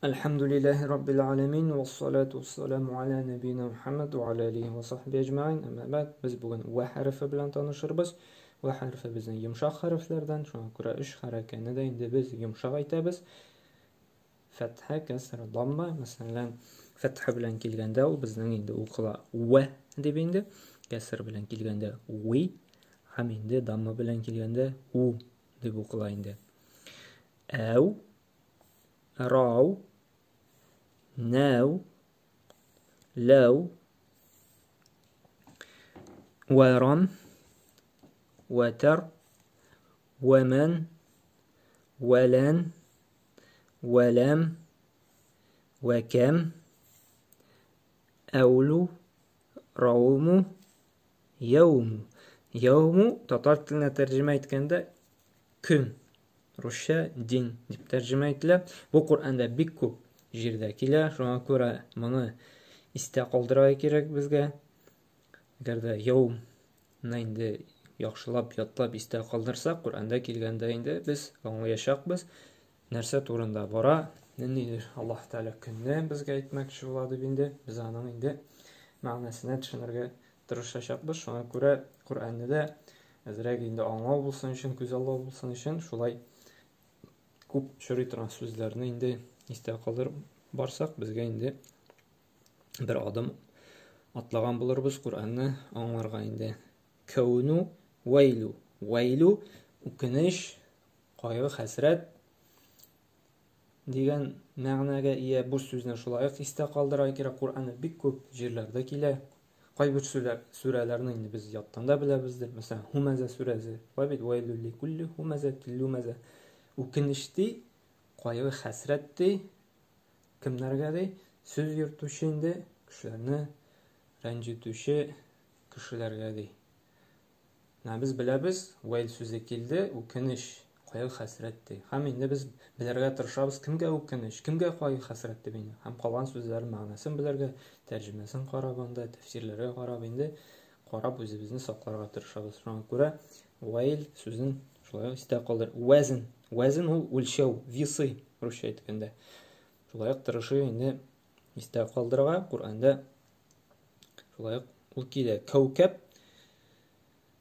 Elhamdülillahi Rabbil alemin ve salatu vesselamu ala nebina Muhammed ve ala alihi ve sahbihi ecmaîn. Amma ba'd, biz bugün ve harfi bilen tanışırız. Ve harfi bizden yumşak harflerden. Şuna göre üç hareketini de indi biz yumşak aytабыз. Fetha, kesr, damma. Mesela fetha bilen kelgende o bizden indi okula ve deb indi. Kesr bilen kelgende vi. Ham indi damma bilen kelgende u deb okula indi. Ev, raw, now, low, ورم, وتر, ومن, ولن, ولم, وكم, أولو, روم, يوم. Yevmu Tatar tiline tercüme etkende gün, Rusça din dip tercüme ettiler. Bu Kur'an'da bir köp jirdekiler. Şuna göre bunu isteqaldıra kerak bizge. Agar da yevm indi yaxshilab yodlab isteqaldırsak, Kur'an'da kelganda indi biz anlayacakbız. Нәрсә турында бара? Нидер Аллаһ Тәала көнне безгә әйтмәкче була дип инде. Без аның инде мәгънәсенә төшенергә тырышачакбыз. Шуңа күрә Kur'an'da da әзрәк инде аңлау булсын өчен, күз аллау булсын өчен шулай күп чорый торган сүзләрне инде истә калдырып барсак, безгә инде бер адым атлаган булырбыз Kur'an'ны аңларга инде. Кауну вайлу. Вайлу үкенеш, кайгы, хәсрәт дигән мәгънәгә ия бу сүзне шулай истә калдыра кирәк. Kur'an'да бик күп җирләрдә килә. Кайбер сүрәләрне инде без яттан да беләбездер. Мәсәлән, Хумаза сүрәсе. Вабит вайлу ликулли хумазатил лумаза. Үкенешти, кайгы, хәсрәтти кемнәргә ди? Сүз йөртүче инде кешеләрне рәнҗетүче кешеләргә ди. Без беләбез, вайл сүзе килде, үкенеш, кайгы, хәсрәтти. Һәм инде без белергә тырышабыз, кемгә үкенеш, кемгә кайгы, хәсрәт дип инде. Һәм калган сүзләрнең мәгънәсен белергә, тәрҗемәсен карап анда, тәфсирләргә карап инде карап үзебезне сакларга тырышабыз. Шуңа күрә вайл сүзен шулай истә калдыр. Вазн, вазн ул үлчәү, весы русча әйткәндә. Шулай тырышы инде истә калдырырга. Kur'an'da шулай ул килә. Каукаб,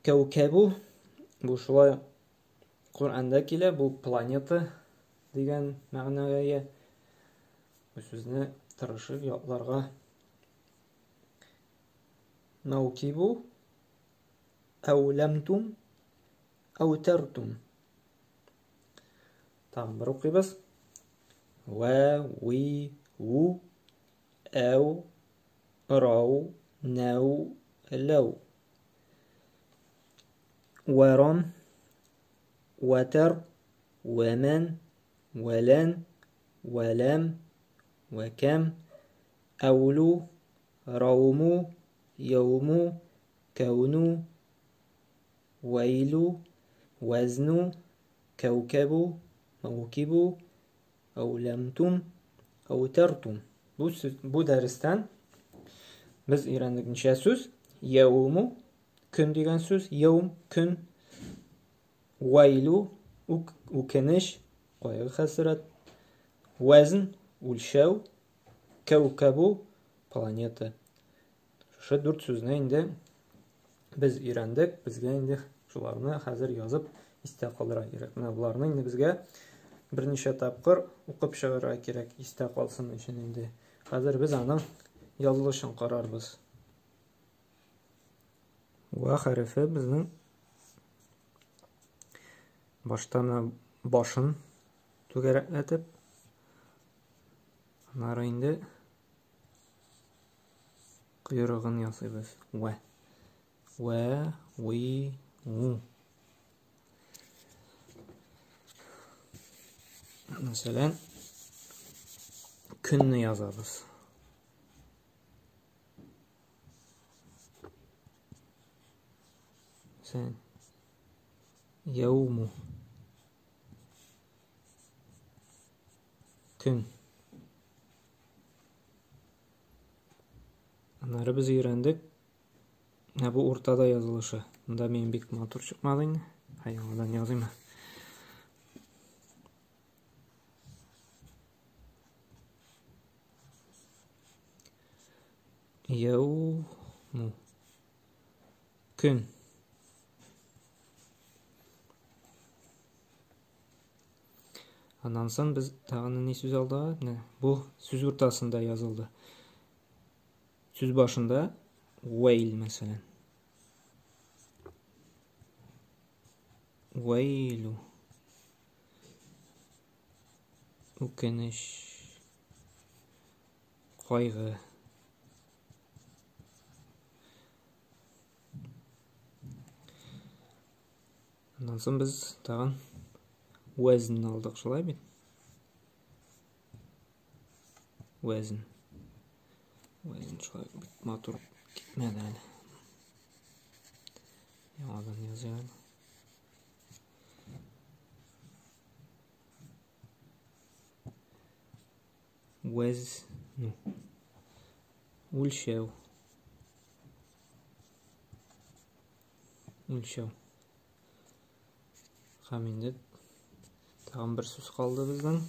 каукабу бу шулай Kur'an'da килә, бу планета дигән мәгънәгә ия. Бу сүзне тырышып ятларга. Наукибу, әуләмтум, әутәртум. Тагын бер укыйбыз. Ва, ви, у, әу, рау, нәу, ләу. Варам, وتر, ومن, ولن, ولم, وكم, أولو, روم, يوم, كون, ويل, وزن, كوكب, موكب, أولمتم, أوترتم. Bu dersten biz öğrendik neçə söz? Yevmu, gün degan söz, yevm, gün. Vaylu, ukeniş, kayğı, xəsrət. Vazn, ulşəv. Kavkabu, planeta. Şu 4 sözünə indi biz öyrəndik. Bizə indi şularını hazır yazıb istə qaldıra kerak. Менә bularını indi bizə bir neçə tapqır oqub чыгарга kerak, istə qalsın üçün indi. Hazır biz аның yazılışын qararбыз. Ва хәрефе безнең баштан башын түгәрәкләтеп, аннары инде койрыгын ясыйбыз. Ва. Ва, ви, у. Мәсәлән, көнне язабыз. Sen yevmu, gün. Anları biz öğrendik. Bu ortada yazılışı. Bunda men bek matur çıkmadı. Hayvandan yazayım. Yevmu. Gün. Ondan soň biz tagını ne söz aldık? Ne? Bu söz ortasında yazıldı. Söz başında veil mesela. Veilu. Ukeniş. Kaygı. Ondan soň biz tagın wezn aldık, şolay bit. Wezn. Wezn şolay bit motor gitmedi hali. Yağdan yazıyorum. Weznu. Ulşev. Ulşev. Haminde tagın bir söz kaldı bizden.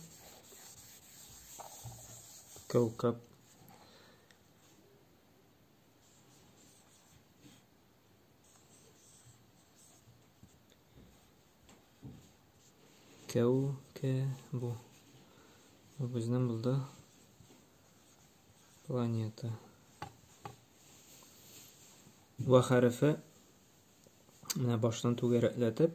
Kevkap. Kevkebu. Bu bizden buldu. Planeta. Va harfi mana baştan tugaratlatib,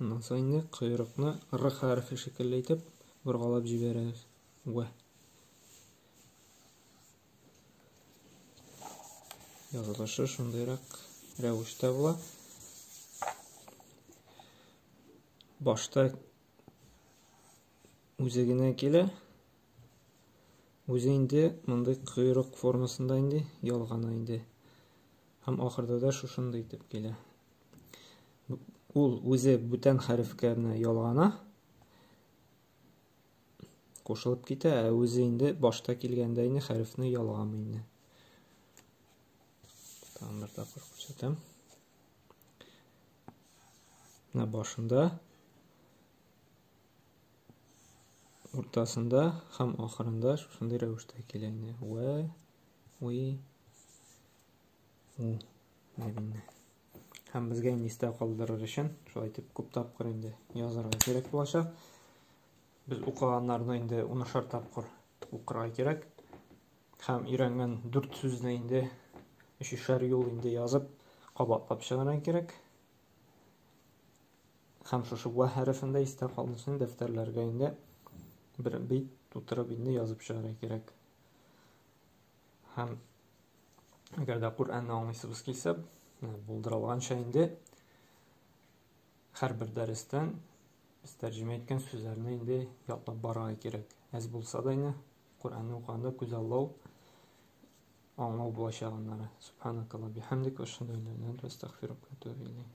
ondan soň indi quyruqni r harfi şekilli etib burg'alab jiberamiz. Va yazılışı şundayrak rəvişdə bular. Başta üzerine kele, üzerinde mınday quyruq formasında indi, yalğana indi. Hem ahırda da şuşunday etib kele. Ул үзе бүтән хәрефкәне ялгана кушылып китә, ә үзе инде башта килгәндә инде хәрефне ялгамый инде. Тамыр тапкыр күрсәтәм. Менә башында, уртасында һәм ахырында шушындай рәвештә килә инде. Ва, уи, у, мәгънә. Hem bizge indi iste kaldırır için şöyle etip күп тапкыр indi yazarга керек булачак. Biz укыганнарны indi 10 тапкыр укырга керек. Hem öğrengen 4 сүзне indi 3 yol indi yazıp кабатлап чыгарга керек. Hem şuшы va harfinde iste kalmışsın defterlerge indi bir bit tutturup indi yazıp чыгарга керек. Hem eğer de Kur'an'ı anlaysınız kilse bulduralgancha indi har bir darsdan biz tarjima etgan so'zlarni endi yodlab borarga kerak. Az bo'lsa da indi Qur'onni o'qiganda ko'zallov, anglov bo'lishganlari. Subhanakallah bihamdik va ashhadu an la ilaha illa anta astaghfiruka va atubu ilayk.